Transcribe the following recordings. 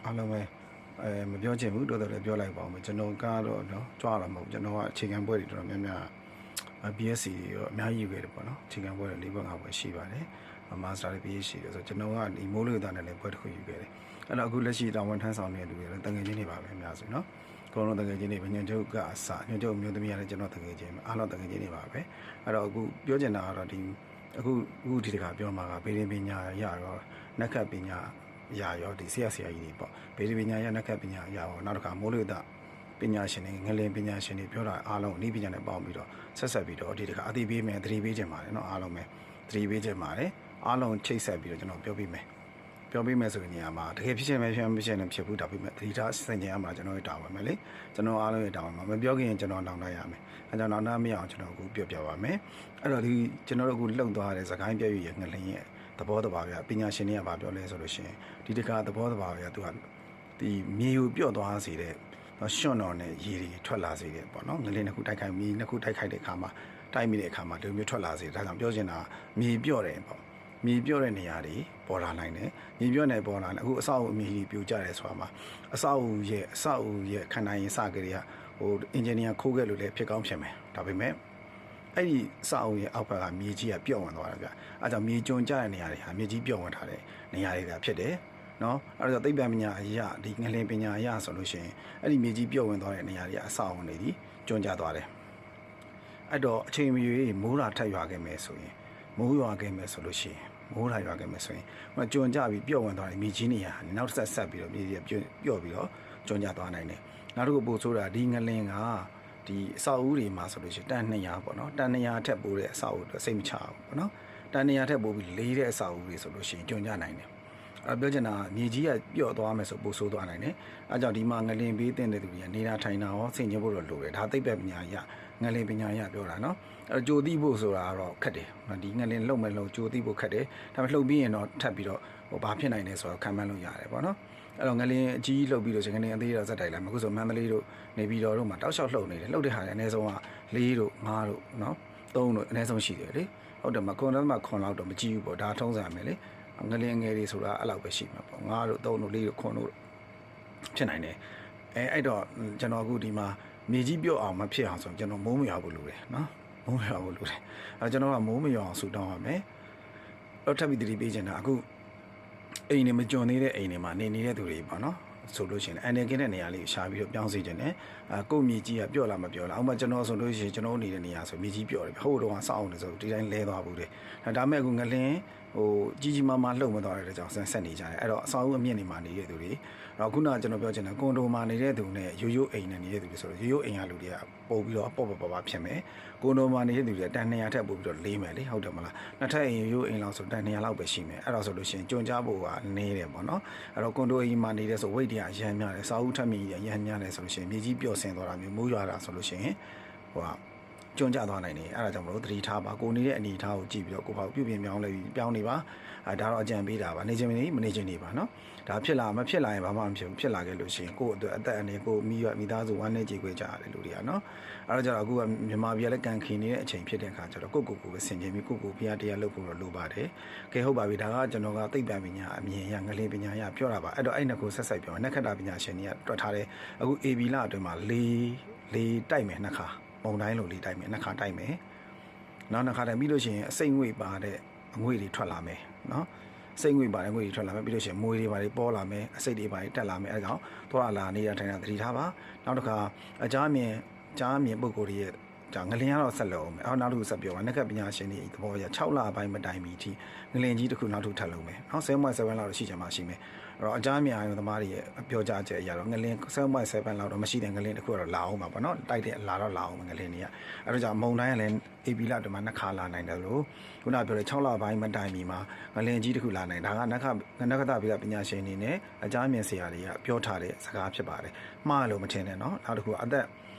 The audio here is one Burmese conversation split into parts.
အားလုံးပဲမပြောချင်ဘူးတော်တော်လည်းပြောလိုက်ပါဦးမယ်ကျွန်တော်ကတော့နော်ကြွားလာမဟုတ်ကျွန်တော်ကအခြေခံပွဲတွေတော်တော်များများ BSc တွေရောအများကြီးယူခဲ့တယ်ပေါ့နော်အခြေခံပွဲတွေ၄ဘက်၅ဘက်ရှိပါတယ်မာစတာတွေ BSc တွေဆိုကျွန်တော်ကဒီမိုးလေဝသနဲ့လည်းပွဲတစ်ခုယူခဲ့တယ်အဲ့တော့အခုလက်ရှိတာဝန်ထမ်းဆောင်နေတဲ့လူတွေလည်းတငယ်ချင်းတွေပါပဲအများစုနော်အကုန်လုံးတငယ်ချင်းတွေပဲညွှန်ချုပ်ကအစညွှန်ချုပ်မျိုးသမီးရတယ်ကျွန်တော်တငယ်ချင်းအားလုံးတငယ်ချင်းတွေပါပဲအဲ့တော့အခုပြောချင်တာကတော့ဒီအခုဒီတခါပြောမှာကဗေဒပညာရရောနက္ခပညာရာရောဒီဆရာကြီးတွေပေါ့ဗေဒပညာရနက္ခပညာရာရောနောက်တစ်ခါမိုးလေဝသပညာရှင်တွေငလင်ပညာရှင်တွေပြောတာအားလုံးအနည်းပညာနဲ့ပေါင်းပြီးတော့ဆက်ဆက်ပြီးတော့ဒီတခါအသိပေးမယ်သတိပေးခြင်းပါတယ်နော်အားလုံးပဲသတိပေးခြင်းပါတယ်အားလုံးချိတ်ဆက်ပြီးတော့ကျွန်တော်ပြောပြမယ်ဆိုတဲ့နေရာမှာတကယ်ဖြစ်ချင်မယ်ဖြစ်ဖြစ်ဘူးဒါပေမဲ့သတိထားစင်ကြင်ရမှာကျွန်တော်တောင်းပါမယ်လေကျွန်တော်အားလုံးရတောင်းပါမယ်မပြောခင်ကျွန်တော်တောင်းတရမယ်အဲကြောင့်နောက်မရအောင်ကျွန်တော်အခုပြောပြပါမယ်အဲ့တော့ဒီကျွန်တော်တို့အခုလှုပ်သွားတဲ့စကိုင်းပြည့်ရငလင်ရဲ့သဘောတဘာဗျာပညာရှင်တွေကဘာပြောလဲဆိုလို့ရှိရင်ဒီတခါသဘောတဘာဗျာသူကဒီမြေယူပြော့သွားစေတဲ့ရှွန့်တော်နဲ့ရေတွေထွက်လာစေတယ်ပေါ့နော်ငလင်းတစ်ခုတိုက်ခိုက်မြေနှစ်ခုတိုက်ခိုက်တဲ့အခါမှာတိုက်မိတဲ့အခါမှာဒီလိုမျိုးထွက်လာစေတယ်ဒါကြောင့်ပြောချင်တာမြေပြော့တယ်ပေါ့မြေပြော့တဲ့နေရာတွေပေါ်လာနိုင်တယ်မြေပြော့နေပေါ်လာတယ်အခုအဆောက်အဦအမြေကြီးပြိုကျတယ်ဆိုတာမှာအဆောက်အဦရဲ့ခန္ဓာရင်စကြတွေကအင်ဂျင်နီယာခိုးခဲ့လို့လည်းဖြစ်ကောင်းဖြစ်မယ်ဒါပေမဲ့အဲ့ဒီအဆောက်အဦရဲ့အောက်ဘက်ကမြေကြီးကပြော့ဝင်သွားတယ်ဗျအဲကြောင့်မြေကျွန်းကျတဲ့နေရာတွေဟာမြေကြီးပြော့ဝင်ထားတဲ့နေရာတွေကဖြစ်တယ်နော်အဲ့တော့သိပ္ပံပညာအရာဒီငလင်ပညာအရာဆိုလို့ရှိရင်အဲ့ဒီမြေကြီးပြုတ်ဝင်သွားတဲ့နေရာတွေအဆောက်အုံတွေကြီးကျွန်းကျသွားတယ်အဲ့တော့အချိန်မရွေးမိုးလာထပ်ရွာခဲ့မယ်ဆိုရင်မိုးရွာခဲ့မယ်ဆိုလို့ရှိရင်မိုးလာရွာခဲ့မယ်ဆိုရင်ကျွန်းကျပြီးပြုတ်ဝင်သွားတဲ့မြေကြီးနေရာနောက်ဆက်ပြီးတော့မြေကြီးပြုတ်ပြီးတော့ကျွန်းကျသွားနိုင်တယ်နောက်တစ်ခုပို့ဆိုတာဒီငလင်ကဒီအဆောက်အဦတွေမှာဆိုလို့ရှိရင်တန်200ပေါ့နော်တန်200ထက်ပိုတဲ့အဆောက်အဦတွေစိတ်မချဘူးပေါ့နော်တန်200ထက်ပိုပြီးလေးတဲ့အဆောက်အဦတွေဆိုလို့ရှိရင်ကျွန်းကျနိုင်တယ်ပြောချင်တာမြေကြီးကပြော့သွားမယ်ဆိုပို့ဆိုးသွားနိုင်တယ်အဲကြောင့်ဒီမှာငလင်ပေးတဲ့သူတွေကနေတာထိုင်တာရောဆင်ခြင်ဖို့တော့လိုတယ်ဒါသိပ္ပံပညာရငလင်ပညာရပြောတာနော်အဲကြိုသိဖို့ဆိုတာကတော့ခက်တယ်ဒီငလင်လှုပ်မဲ့လို့ကြိုသိဖို့ခက်တယ်ဒါပေမဲ့လှုပ်ပြီးရင်တော့ထပ်ပြီးတော့ဘာဖြစ်နိုင်လဲဆိုတော့ခံမှန်းလို့ရတယ်ပေါ့နော်အဲ့တော့ငလင်အကြီးလှုပ်ပြီးတော့ငလင်အသေးတော့ဇက်တိုက်လာမှာအခုဆိုမန္တလေးတို့နေပြည်တော်တို့မှာတောက်လျှောက်လှုပ်နေတယ်လှုပ်တဲ့ဟာလည်းအနည်းဆုံးက4တို့5တို့နော်3တို့အနည်းဆုံးရှိတယ်လေဟုတ်တယ်မခွန်တော့မှခွန်လောက်တော့မကြည့်ဘူးပေါ့ဒါထုံးစံမယ်လေငလင်ငယ်တွေဆိုတာအဲ့လောက်ပဲရှိမှာပေါ့9တို့3တို့4တို့9တို့ဖြစ်နိုင်တယ်အဲ့တော့ကျွန်တော်အခုဒီမှာမြေကြီးပြော့အောင်မဖြစ်အောင်ဆိုကျွန်တော်မိုးမရွာဘူးလို့တယ်နော်မိုးမရွာဘူးလို့တယ်အဲ့ကျွန်တော်ကမိုးမရွာအောင်ဆူတောင်းရမယ်တော့ထပ်ပြီးတတိပေးချင်တာအခုအိမ်နေမကြုံသေးတဲ့အိမ်တွေမှာနေနေတဲ့သူတွေပေါ့နော်ဆိုလို့ရှိရင်အနေကင်းတဲ့နေရာလေးကိုရှာပြီးတော့ပြောင်းစေခြင်းနဲ့ကိုယ့်မြေကြီးကပြော့လာမပြော့လာအောင်မကျွန်တော်ဆိုလို့ရှိရင်ကျွန်တော်နေတဲ့နေရာဆိုမြေကြီးပြော့တယ်ဟိုတုန်းကစောက်အောင်တယ်ဆိုဒီတိုင်းလဲသွားဘူးတဲ့ဒါမဲ့အခုငလင်းကြီးမားမားလှုပ်မသွားတဲ့ကြောင့်ဆက်နေကြတယ်အဲ့တော့အဆောက်အဦအမြင့်တွေမှာနေတဲ့သူတွေတော့ခုနကကျွန်တော်ပြောချင်တယ်ကွန်ဒိုမှာနေတဲ့သူနဲ့ရိုးအိမ်နဲ့နေတဲ့သူတွေဆိုတော့ရိုးအိမ်ကလူတွေကပို့ပြီးတော့ပေါ့ဖြစ်မယ်ကွန်ဒိုမှာနေတဲ့သူတွေတန်200ထက်ပို့ပြီးတော့လေးမယ်လေဟုတ်တယ်မလားနှစ်ထပ်အိမ်ရိုးအိမ်လောက်ဆိုတန်200လောက်ပဲရှိမယ်အဲ့တော့ဆိုလို့ရှိရင်ကြုံကြဖို့ကနေတယ်ပေါ့နော်အဲ့တော့ကွန်ဒိုအိမ်မှာနေတဲ့ဆိုဝိတ်တွေကအရန်များတယ်စာအုပ်ထပ်မြင့်ကြီးအရန်များတယ်ဆိုလို့ရှိရင်မြေကြီးပျော့ဆင်းသွားတာမျိုးမိုးရွာတာဆိုလို့ရှိရင်ကျွန်းကျသွားနိုင်တယ်အဲ့ဒါကြောင့်မလို့သတိထားပါကိုနေတဲ့အနေအထားကိုကြည့်ပြီးတော့ကိုပေါ့ပြုပြင်ပြောင်းလဲပြီးပြောင်းနေပါဒါတော့အကြံပေးတာပါနေချင်းမနေချင်းနေပါနော်ဒါဖြစ်လာမဖြစ်လာရင်ဘာမှမဖြစ်ဘူးဖြစ်လာခဲ့လို့ရှိရင်ကိုယ့်အတွက်အသက်အနေကိုမိသားစုဝမ်းနဲ့ကြေခွေကြရတယ်လူတွေကနော်အဲ့တော့ကျတော့အခုကမြန်မာပြည်လည်းကန်ခင်းနေတဲ့အချိန်ဖြစ်တဲ့အခါကျတော့ကိုပဲဆင်ခြင်ပြီးကိုဖျားတရားလုပ်ဖို့တော့လိုပါတယ်ကဲဟုတ်ပါပြီဒါကကျွန်တော်ကသိပ္ပံပညာအမြင်ရငလင်ပညာရပြောတာပါအဲ့တော့အဲ့နှစ်ခုဆက်ဆက်ပြောနက္ခတ္တပညာရှင်တွေကတွက်ထားတယ်အခု AB လအတွင်းမှာ၄တိုက်မယ်နှစ်ခါမုံတိုင်းလိုလေးတိုက်မယ်နှစ်ခါတိုက်မယ်နောက်နှစ်ခါတိုက်ပြီးလို့ရှိရင်အစိမ့်ငွေပါတဲ့အငွေတွေထွက်လာမယ်နော်စိတ်ငွေပါတဲ့ငွေတွေထွက်လာမယ်ပြီးလို့ရှိရင်မွေတွေပါတွေပေါ်လာမယ်အစိတ်တွေပါတွေတက်လာမယ်အဲဒါကြောင့်သွားလာနေတာထိုင်တာသတိထားပါနောက်တစ်ခါအကြမ်းမြင်ပုံကိုယ်ရဲ့ငလင်ကတော့ဆက်လုံးမယ်နောက်တစ်ခုဆက်ပြောပါနက္ခပညာရှင်တွေသဘောရ6လပိုင်းမတိုင်မီထိငလင်ကြီးတစ်ခုနောက်ထပ်ထပ်လုံးမယ်နော် 7.7 လောက်ရှိချင်မှရှိမယ်အဲ့တော့အကြမ်းမြင်အောင်သမားတွေရဲ့ပြောကြချက်အရာတော့ငလင် 7.7 လောက်တော့မရှိတဲ့ငလင်တစ်ခုတော့လာအောင်ပါပေါ့နော်တိုက်တဲ့လာတော့လာအောင်ငလင်တွေကအဲ့တော့ကြောင့်မုံတိုင်းကလည်း AB လတမှာနှစ်ခါလာနိုင်တယ်လို့ခုနပြောတဲ့6လပိုင်းမတိုင်မီမှာငလင်ကြီးတစ်ခုလာနိုင်ဒါကနက္ခတ္တပညာရှင်တွေနဲ့အကြမ်းမြင်ဆရာတွေကပြောထားတဲ့စကားဖြစ်ပါတယ်မှားလို့မထင်နဲ့နော်နောက်တစ်ခုအသက်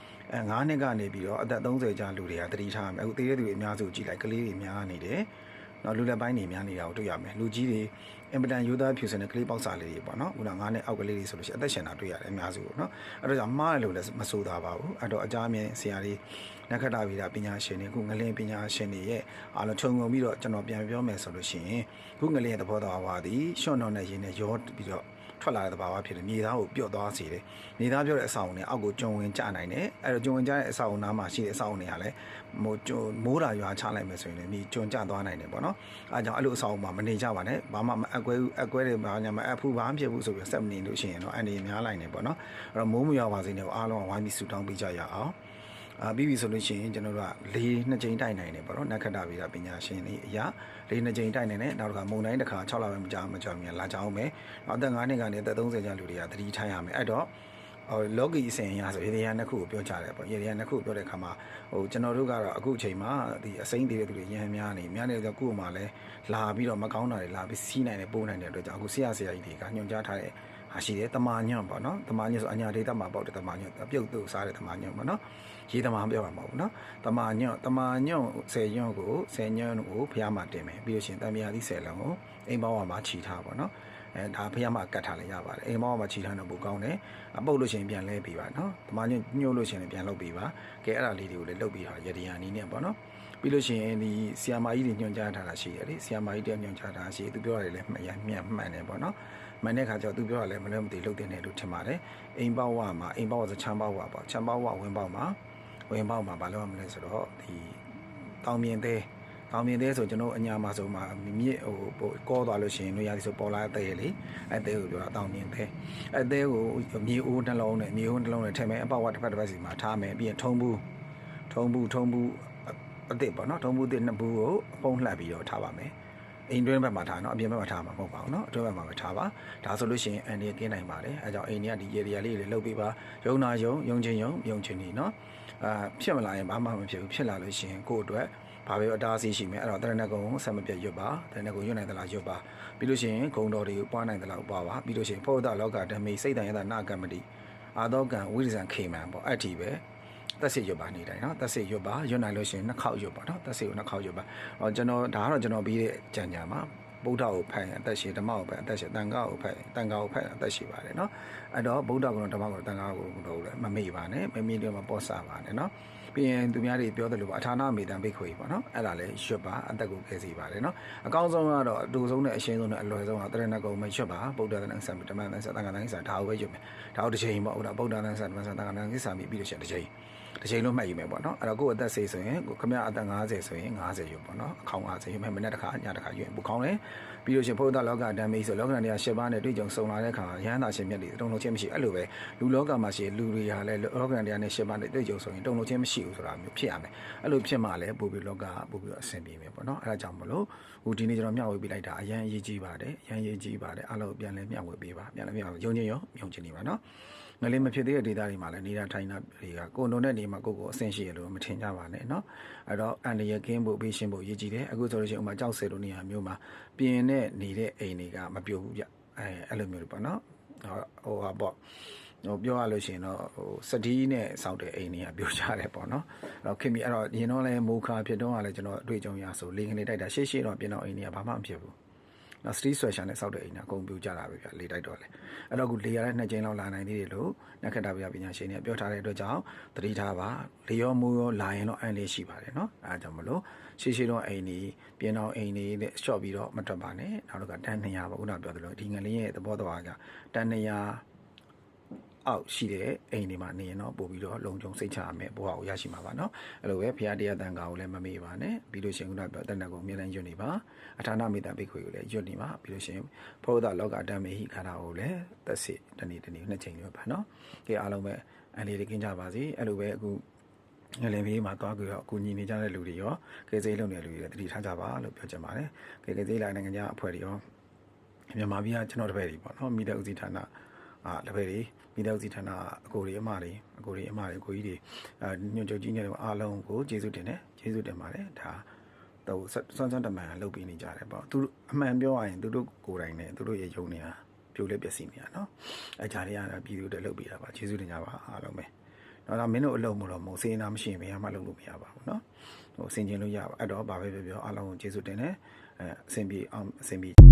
9နှစ်ကနေပြီးတော့အသက်30ကြာလူတွေကတတိထားမယ်အခုသေးတဲ့သူတွေအများစုကြည့်လိုက်ကလေးတွေများနေတယ်နော်လူလက်ပိုင်းတွေများနေတာကိုတွေ့ရမယ်လူကြီးတွေအင်ပတန်ယူသားဖြူစင်တဲ့ကလေးပေါက်စာလေးတွေပေါ့နော်ခုန9နှစ်အောက်ကလေးတွေဆိုလို့ရှိရင်အသက်ရှင်တာတွေ့ရတယ်အများစုပေါ့နော်အဲ့တော့ကြောင့်မှားတယ်လို့လည်းမဆိုသာပါဘူးအဲ့တော့အကြမ်းမြင်ဆရာတွေနက္ခတ္တဗေဒပညာရှင်တွေခုငလင်ပညာရှင်တွေရဲ့အားလုံးခြုံငုံပြီးတော့ကျွန်တော်ပြန်ပြောမယ်ဆိုလို့ရှိရင်ခုငလင်ရဲ့သဘောတရားသည်ရှော့နော်နဲ့ရင်းနဲ့ရောပြီးတော့ ထွက်လာတဲ့သဘာဝဖြစ်တယ်မြေသားကိုပြော့သွားစေတယ်မြေသားပြောတဲ့အဆောင်နဲ့အောက်ကိုကျုံဝင်ကျနိုင်တယ်အဲ့တော့ကျုံဝင်ကျတဲ့အဆောင်နားမှာရှိတဲ့အဆောင်တွေကလည်းမိုးတာရွာချလိုက်မယ်ဆိုရင်လည်းမြေကျုံကျသွားနိုင်တယ်ပေါ့နော်အဲကြောင့်အဲ့လိုအဆောင်မှာမနေကြပါနဲ့ဘာမှမအကွဲတွေဘာညာမအဖူးဘာမှဖြစ်ဘူးဆိုပြီးဆက်မနေလို့ရှိရင်တော့အန်ဒီများလိုက်နေပေါ့နော်အဲ့တော့မိုးမရွာပါစေနဲ့အားလုံးဝိုင်းပြီးဆူတောင်းပေးကြရအောင်ပြီးပြီဆိုလို့ရှိရင်ကျွန်တော်တို့က2ကြိမ်တိုက်နိုင်တယ်ပေါ့နော်နက္ခတ္တဗေဒပညာရှင်တွေအရာ2ကြိမ်တိုက်နိုင်တယ်နောက်တစ်ခါမုံတိုင်းတစ်ခါ6လပဲမကြာမြန်လာကြအောင်မယ်အသက်9နှစ်ကနေအသက်30ကျလူတွေကသတိထားရမယ်အဲ့တော့လောကီအစဉ်အရဆိုရေဒီယာနှစ်ခုကိုပြောကြတယ်ပေါ့ရေဒီယာနှစ်ခုပြောတဲ့အခါမှာကျွန်တော်တို့ကတော့အခုအချိန်မှာဒီအစိမ့်သေးတဲ့သူတွေရဟန်းများနေဆိုတော့ကိုယ်မှလည်းလာပြီးတော့မကောင်းတာတွေလာပြီးစီးနိုင်တယ်ပိုးနိုင်တဲ့အတွက်ကြောင့်အခုဆရာကြီးတွေကညွှန်ကြားထားတဲ့ရှိတယ်တမာညွန့်ပေါ့နော်တမာညွန့်ဆိုအညာဒေတာမှာပေါ့တယ်တမာညွန့်ပြုတ်သူ့စားတဲ့တမာညွန့်ပေါ့နော်ရေးတမာပြောရမှာပေါ့နော်တမာညွန့်10ညွန့်ကို10ညွန့်ကိုဖျားမှတင်မယ်ပြီးလို့ရှိရင်တံမြာသီး10လုံးကိုအိမ်ပေါင်းမှာခြီထားပေါ့နော်ဒါဖျားမှကတ်ထားလည်းရပါတယ်အိမ်ပေါင်းမှာခြီထားတော့ပိုကောင်းတယ်အပုတ်လို့ရှိရင်ပြန်လဲပြီးပါနော်တမာညွန့်ညှို့လို့ရှိရင်ပြန်လုပ်ပြီးပါကဲအဲ့ဒါလေးတွေကိုလည်းလုပ်ပြီးဟာရဒီယာနီးနဲ့ပေါ့နော်ပြီးလို့ရှိရင်ဒီဆီယာမာကြီးတွေညွှန်ကြားထားတာရှိတယ်လေဆီယာမာကြီးတွေညွှန်ကြားထားတာရှိသူပြောရတယ်လည်းမှန်တယ်ပေါ့နော်မှန်တဲ့ခါကျတော့သူပြောရလဲမလွဲမသွေလုပ်တင်တယ်လို့ထင်ပါတယ်အိမ်ပေါဝမှာအိမ်ပေါဝဆိုချမ်းပေါဝပေါ့ချမ်းပေါဝဝင်းပေါမှာဘာလို့ရမလဲဆိုတော့ဒီတောင်မြင်သေးဆိုကျွန်တော်အညာမှာဆိုမှာမြစ်ကောသွားလို့ရှိရင်လို့ရသည်ဆိုပေါ်လာတဲ့လေအဲတဲကိုပြောတာတောင်မြင်သေးအဲတဲကိုမြေအိုးနှလုံးနဲ့ထည့်မယ်အပေါဝတစ်ဖက်စီမှာထားမယ်ပြီးရင်ထုံးဘူးအစ်စ်ပေါ့နော်ထုံးဘူးအစ်စ်နှစ်ဘူးကိုအပုံလှပ်ပြီးတော့ထားပါမယ်အိမ်တွင်းဘက်မှာထားနော်အပြင်ဘက်မှာထားမှာမဟုတ်ပါဘူးနော်အတွင်းဘက်မှာပဲထားပါဒါဆိုလို့ရှိရင်အန်ဒီကင်းနိုင်ပါတယ်အဲကြောင့်အိမ်တွေကဒီရေဒီယာလေးတွေလှုပ်ပေးပါယုံချင်းနေနော်ဖြစ်မလာရင်ဘာမှမဖြစ်ဘူးဖြစ်လာလို့ရှိရင်ကိုယ့်အတွက်ဘာပဲအတားအဆီးရှိမယ်အဲ့တော့တရဏဂုံကိုဆက်မပြတ်ရွတ်ပါတရဏဂုံရွတ်နိုင်သလားရွတ်ပါပြီးလို့ရှိရင်ဂုံတော်တွေကိုပွားနိုင်သလားပွားပါပြီးလို့ရှိရင်ဖောဒလောကဓမိစိတ်တန်ရတာနာကမ္မတိအာသောကံဝိရဇံခေမံပေါ့အဲ့ဒီပဲသက်စစ်ရွတ်ပါနေတိုင်းနော်သက်စစ်ရွတ်ပါရွတ်နိုင်လို့ရှိရင်2ခေါက်ရွတ်ပါနော်သက်စစ်ကို2ခေါက်ရွတ်ပါကျွန်တော်ပြီးတဲ့ကြံညာမှာဗုဒ္ဓကိုဖတ်ရင်အသက်ရှိဓမ္မကိုဖတ်အသက်ရှိတန်ခါကိုဖတ်အသက်ရှိပါတယ်နော်အဲ့တော့ဗုဒ္ဓကတော့ဓမ္မကိုတန်ခါကိုတော့လည်းမမေ့ပါနဲ့မမေ့တော့မပေါ့ဆပါနဲ့နော်ပြီးရင်သူများတွေပြောတယ်လို့ပါအထာနာမေတံဘိခွေပေါ့နော်အဲ့ဒါလည်းရွတ်ပါအသက်ကိုကယ်စီပါတယ်နော်အကောင်းဆုံးကတော့အတူဆုံးနဲ့အရှင်းဆုံးနဲ့အလွယ်ဆုံးကတရဏဂုံမှာရွတ်ပါဗုဒ္ဓသနံသံဓမ္မသံသံဃာသံဃာဒါကိုပဲရွတ်မယ်ဒါကိုတစ်ချိန်ပေါ့ဗုဒ္ဓသံသံဓမ္မသံဃာသံဃာပြီးလို့ရှိရင်တစ်ချိန်လုံးမှတ်ယူမယ်ပေါ့နော်အဲ့တော့ကိုယ့်အသက်စိတ်ဆိုရင်ခမရအသက်50ဆိုရင်50ရွတ်ပေါ့နော်အခေါင်50ရွတ်မယ်မနေ့တစ်ခါညတစ်ခါရွတ်ပူခေါင်းတယ်ပြီးလို့ရှိရင်ဘုရားလောကဓမ္မိဆိုလောကဓာတ်တွေက7ပါးနဲ့တွေ့ကြုံစုံလာတဲ့အခါရဟန္တာရှင်မြတ်တွေတုံ့လို့ချင်းမရှိအဲ့လိုပဲလူလောကမှာရှိလူတွေဟာလည်းလောကဓာတ်တွေကနဲ့7ပါးနဲ့တွေ့ကြုံဆိုရင်တုံ့လို့ချင်းမရှိဘူးဆိုတာမျိုးဖြစ်ရမယ်အဲ့လိုဖြစ်မှလည်းပို့ပြီးလောကပို့ပြီးအဆင်ပြေမယ်ပေါ့နော်အဲ့ဒါကြောင့်မလို့ဟိုဒီနေ့ကျွန်တော်မျှဝေပေးလိုက်တာအရန်အရေးကြီးပါတယ်အားလုံးပြန်လဲမျှဝေပေးပါပြန်လဲမျှဝေယုံချင်းနေပါနော်ငလေးမဖြစ်သေးတဲ့ဒေသတွေမှာလည်းနေတာထိုင်တာတွေကကိုယ်တုံတဲ့နေမှာကိုအဆင်ရှိရလို့မထင်ကြပါနဲ့เนาะအဲ့တော့အန်ဒီရကင်းဖို့ပေးရှင်းဖို့ရည်ကြည်တယ်အခုဆိုလို့ရှိရင်ဥမာကြောက်စဲလိုနေရာမျိုးမှာပြင်းနဲ့နေတဲ့အိမ်တွေကမပြုတ်ဘူးဗျအဲ့လိုမျိုးတွေပေါ့เนาะဟိုဟာပေါ့ပြောရလို့ရှိရင်တော့စတီးနဲ့စောက်တဲ့အိမ်တွေကပြောကြတယ်ပေါ့နော်အဲ့တော့ခင်ဗျအဲ့တော့ရင်တော့လဲမိုခါဖြစ်တော့ကလည်းကျွန်တော်အတွေ့အကြုံရဆိုလေးကနေတိုက်တာရှေ့တော့ပြင်တော့အိမ်တွေကဘာမှမဖြစ်ဘူးနော်စတီးဆွဲရှာနဲ့စောက်တဲ့အိမ်ကအကုန်ပြူကြတာပဲဗျလေးတိုက်တော့လေအဲ့တော့အခုလေရတဲ့2ကြိမ်လောက်လာနိုင်သေးတယ်လို့နက္ခတ္တဗျာပညာရှင်တွေကပြောထားတဲ့အတွက်ကြောင့်သတိထားပါလေရောမူရောလာရင်တော့အန်လေးရှိပါတယ်နော်အဲဒါကြောင့်မလို့ရှေ့တော့အိမ်တွေပြင်တော့အိမ်တွေနဲ့ရှော့ပြီးတော့မထွက်ပါနဲ့နောက်တော့ကတန်း200ပေါ့ခုနပြောသလိုဒီငလင်းရဲ့သဘောတရားကတန်း200အောက်ရှိတဲ့အိမ်တွေမှာနေရင်တော့ပို့ပြီးတော့လုံခြုံစိတ်ချရမယ်ဘဝကိုရရှိမှာပါเนาะအဲ့လိုပဲဖရာတရားတန်ခါကိုလည်းမမေ့ပါနဲ့ပြီးလို့ရှိရင်ခုနပြောတဏ္ဍကိုအမြဲတမ်းညွတ်နေပါအထာဏမေတ္တာဘိက္ခွေကိုလည်းညွတ်နေပါပြီးလို့ရှိရင်ဘုရားလောကဓမ္မေဟိခါတာကိုလည်းသက်စစ်တနေ့2ချိန်လို့ပါเนาะဒီအားလုံးပဲအန်လေးတွေกินကြပါစေအဲ့လိုပဲအခုငလင်ဘေးမှာသွားပြီးတော့အကူညီနေကြတဲ့လူတွေရောကေစိလုပ်နေတဲ့လူတွေလည်းတတိထားကြပါလို့ပြောချင်ပါတယ်ကေစိလိုက်နိုင်ငံခြားအဖွဲ့တွေရောမြန်မာပြည်ကကျွန်တော်တပည့်တွေပေါ့เนาะမိတဲ့ဥစည်းဌာနတပည့်တွေမိသားစုဌာနအကိုကြီးတွေအကိုကြီးတွေညွှန်ချုပ်ကြီးနဲ့အားလုံးကိုကျေးဇူးတင်ပါတယ်ဒါတော့စွမ်းတမန်လုပ်ပေးနေကြတယ်ပေါ့သူအမှန်ပြောရရင်သူတို့ကိုယ်တိုင်နဲ့သူတို့ရဲ့ယုံနေတာပြိုလဲပျက်စီးနေတာနော်အကြရတာပြည်သူတွေလုပ်ပေးတာပါကျေးဇူးတင်ကြပါအားလုံးပဲတော့ဒါမင်းတို့အလုပ်မလို့မဟုတ်စေနာမရှိရင်ဘယ်မှလုပ်လို့မရပါဘူးနော်ဟိုဆင်ကျင်လို့ရပါအဲ့တော့ဘာပဲပြောအားလုံးကိုကျေးဇူးတင်တယ်အဆင်ပြေ